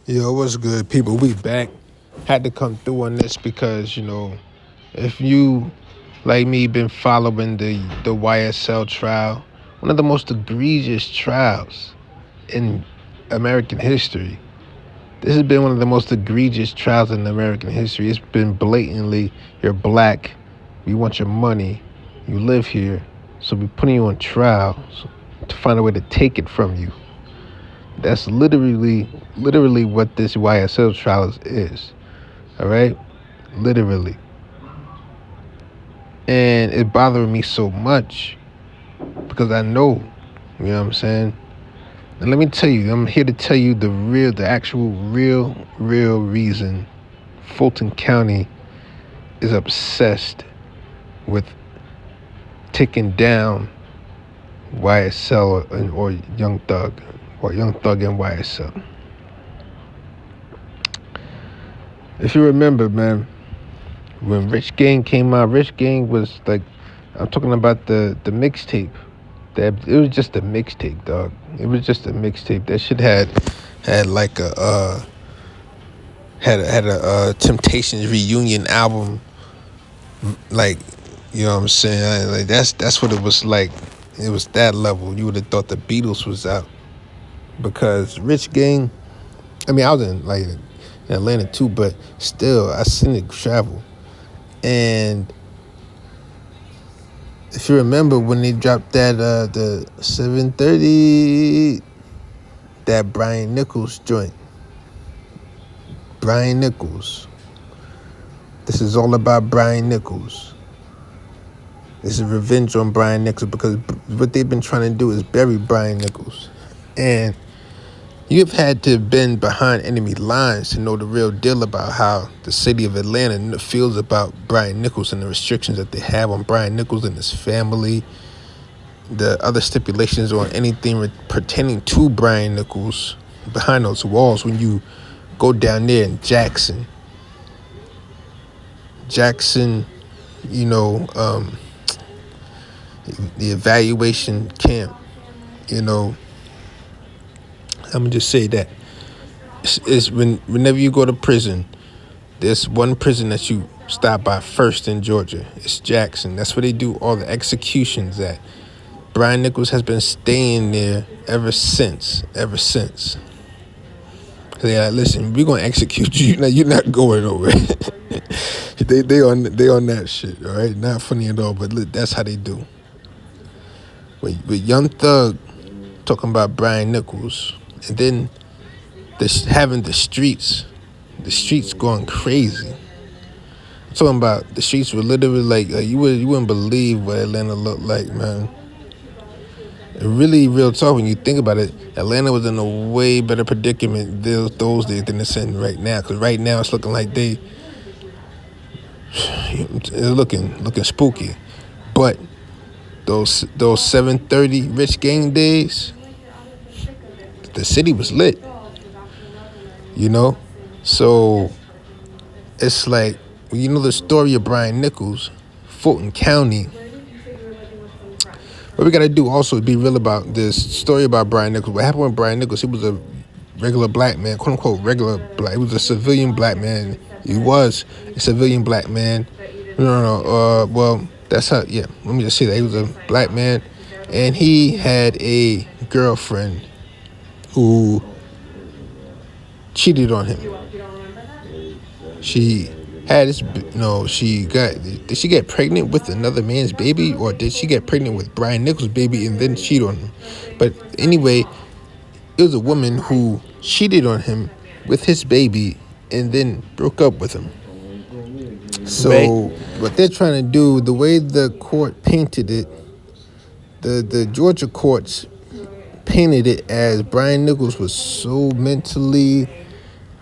Yo, what's good, people? We back. Had to come through on this because if you like me been following the YSL trial, one of the most egregious trials in American history. This has been one of the most egregious trials in American history. It's been blatantly, you're black, we want your money, you live here, so we're putting you on trial to find a way to take it from you. That's literally what this YSL trial is. All right, literally, and it bothered me so much because I know, you know what I'm saying. And let me tell you, I'm here to tell you the actual, real reason Fulton County is obsessed with taking down YSL or Young Thug, or Young Thug and YSL. If you remember, man, when Rich Gang came out, Rich Gang was like, I'm talking about the mixtape. That it was just a mixtape, dog. It was just a mixtape. That shit had like a Temptations reunion album, like, you know what I'm saying? Like that's what it was like. It was that level. You would have thought the Beatles was out because Rich Gang. I mean, I was in Atlanta too, but still, I seen it travel. And if you remember when they dropped that the 730, that Brian Nichols joint. Brian Nichols. This is all about Brian Nichols. This is revenge on Brian Nichols because what they've been trying to do is bury Brian Nichols. And you've had to have been behind enemy lines to know the real deal about how the city of Atlanta feels about Brian Nichols and the restrictions that they have on Brian Nichols and his family, the other stipulations on anything pertaining to Brian Nichols behind those walls. When you go down there in Jackson, the evaluation camp, I'm gonna just say that it's whenever you go to prison, there's one prison that you stop by first in Georgia. It's Jackson. That's where they do all the executions at. Brian Nichols has been staying there ever since. They like, listen, we're gonna execute you. You're not going nowhere. they on that shit. All right, not funny at all, but that's how they do. With Young Thug talking about Brian Nichols, and then having the streets going crazy. Talking about the streets were literally like you wouldn't believe what Atlanta looked like, man. Really, real talk, when you think about it, Atlanta was in a way better predicament those days than it's in right now. Because right now it's looking like it's looking spooky. But those 730 Rich Gang days, the city was lit. So it's like, the story of Brian Nichols, Fulton County. What we gotta do also is be real about this story about Brian Nichols. What happened with Brian Nichols? He was a regular black man, quote unquote regular black. He was a civilian black man. He was a civilian black man. Well, that's how. Yeah, let me just say that he was a black man, and he had a girlfriend who cheated on him. She had this. No, did she get pregnant with another man's baby, or did she get pregnant with Brian Nichols' baby and then cheat on him? But anyway, it was a woman who cheated on him with his baby and then broke up with him. So what they're trying to do, the way the court painted it, the Georgia courts painted it as Brian Nichols was so mentally,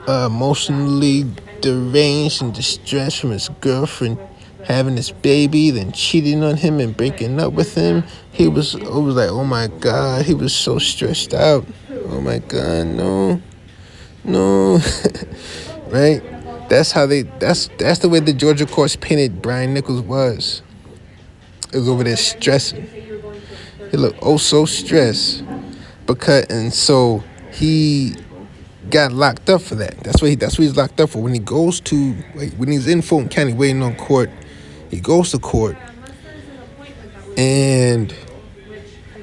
emotionally deranged and distressed from his girlfriend having this baby, then cheating on him and breaking up with him. It was like, oh my God, he was so stressed out. Oh my God, no. Right? That's the way the Georgia courts painted Brian Nichols was. It was over there stressing. He looked so stressed. And so he got locked up for that. That's what he's locked up for. When he goes to, like, when he's in Fulton County waiting on court, he goes to court, and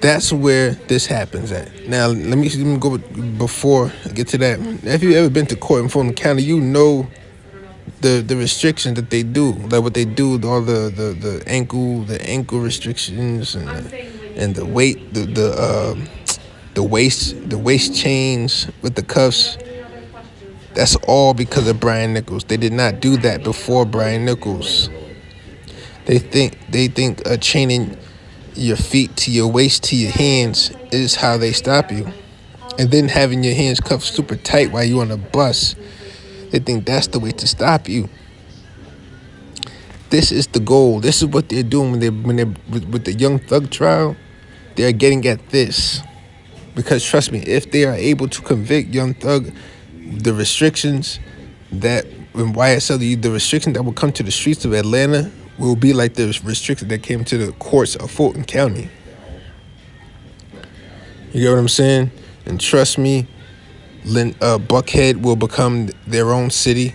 that's where this happens at. Now, let me go before I get to that. If you ever been to court in Fulton County, you know the restrictions that they do, like what they do, all the ankle restrictions and the weight, the waist chains with the cuffs. That's all because of Brian Nichols. They did not do that before Brian Nichols. They think chaining your feet to your waist to your hands is how they stop you, and then having your hands cuffed super tight while you're on a bus. They think that's the way to stop you. This is the goal. This is what they're doing when they're with the Young Thug trial. They're getting at this. Because trust me, if they are able to convict Young Thug, the restrictions that in YSL, the restrictions that will come to the streets of Atlanta will be like the restrictions that came to the courts of Fulton County. You get what I'm saying? And trust me, Buckhead will become their own city.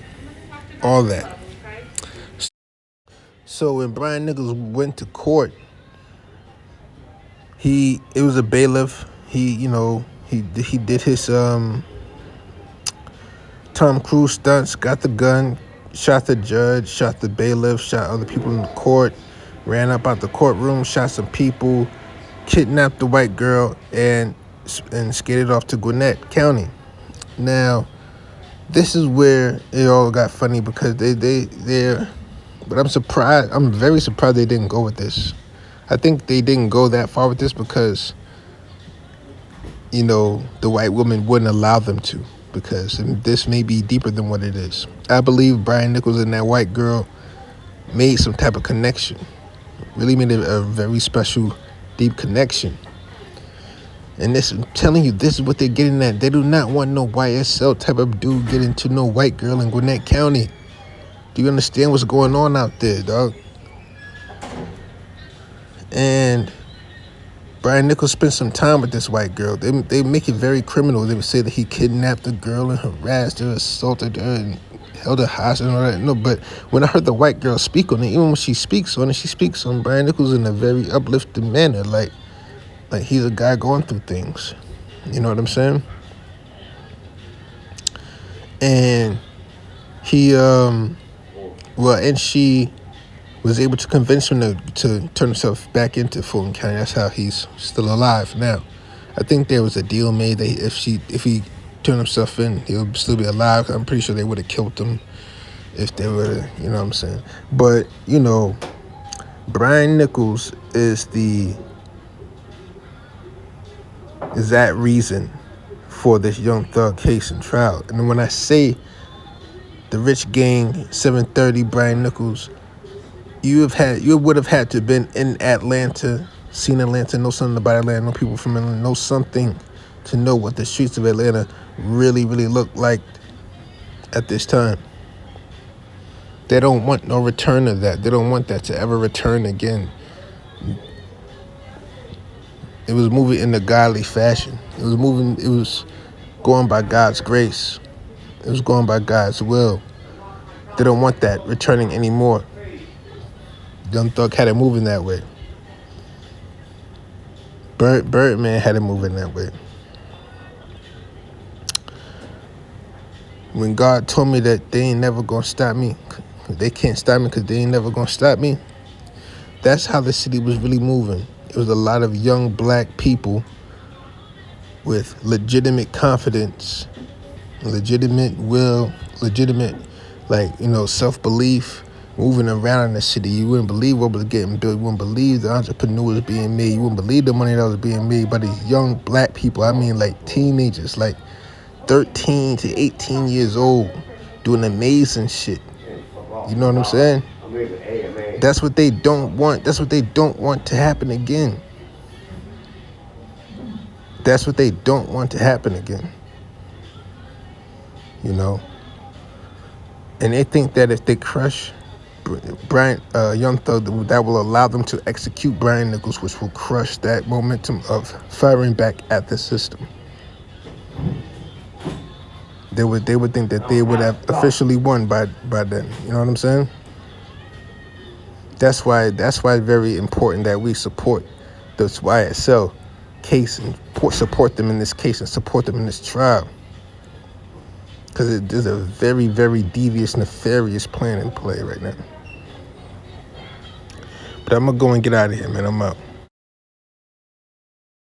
All that. So when Brian Nichols went to court, it was a bailiff. He did his Tom Cruise stunts, got the gun, shot the judge, shot the bailiff, shot other people in the court, ran up out the courtroom, shot some people, kidnapped the white girl, and skated off to Gwinnett County. Now, this is where it all got funny because they're. But I'm very surprised they didn't go with this. I think they didn't go that far with this because, the white woman wouldn't allow them to, because this may be deeper than what it is. I believe Brian Nichols and that white girl made some type of connection. Really made a very special, deep connection. And this, I'm telling you, this is what they're getting at. They do not want no YSL type of dude getting to no white girl in Gwinnett County. Do you understand what's going on out there, dog? And Brian Nichols spent some time with this white girl. They make it very criminal. They would say that he kidnapped the girl and harassed her, assaulted her, and held her hostage and all that. No, but when I heard the white girl speak on it, even when she speaks on Brian Nichols in a very uplifting manner, like he's a guy going through things. You know what I'm saying? And he, and she was able to convince him to turn himself back into Fulton County. That's how he's still alive now. I think there was a deal made that if he turned himself in, he'll still be alive. I'm pretty sure they would have killed him if they were, you know what I'm saying? But, Brian Nichols is that reason for this Young Thug case and trial. And when I say the Rich Gang, 730, Brian Nichols, you would have had to have been in Atlanta, seen Atlanta, know something about Atlanta, know people from Atlanta, know something to know what the streets of Atlanta really, really look like at this time. They don't want no return of that. They don't want that to ever return again. It was moving in a godly fashion. It was going by God's grace. It was going by God's will. They don't want that returning anymore. Young Thug had it moving that way. Birdman had it moving that way. When God told me that they ain't never gonna stop me, they can't stop me because they ain't never gonna stop me, that's how the city was really moving. It was a lot of young black people with legitimate confidence, legitimate will, legitimate, self-belief, moving around in the city. You wouldn't believe what was getting built. You wouldn't believe the entrepreneurs being made. You wouldn't believe the money that was being made by these young black people. I mean, like teenagers, like 13 to 18 years old, doing amazing shit. You know what I'm saying? That's what they don't want. That's what they don't want to happen again. That's what they don't want to happen again. And they think that if they crush Young Thug, that will allow them to execute Brian Nichols, which will crush that momentum of firing back at the system. they would think that they would have officially won by then. You know what I'm saying? That's why it's very important that we support this YSL case and support them in this case and support them in this trial. Because there's a very, very devious, nefarious plan in play right now. But I'm going to go and get out of here, man. I'm out.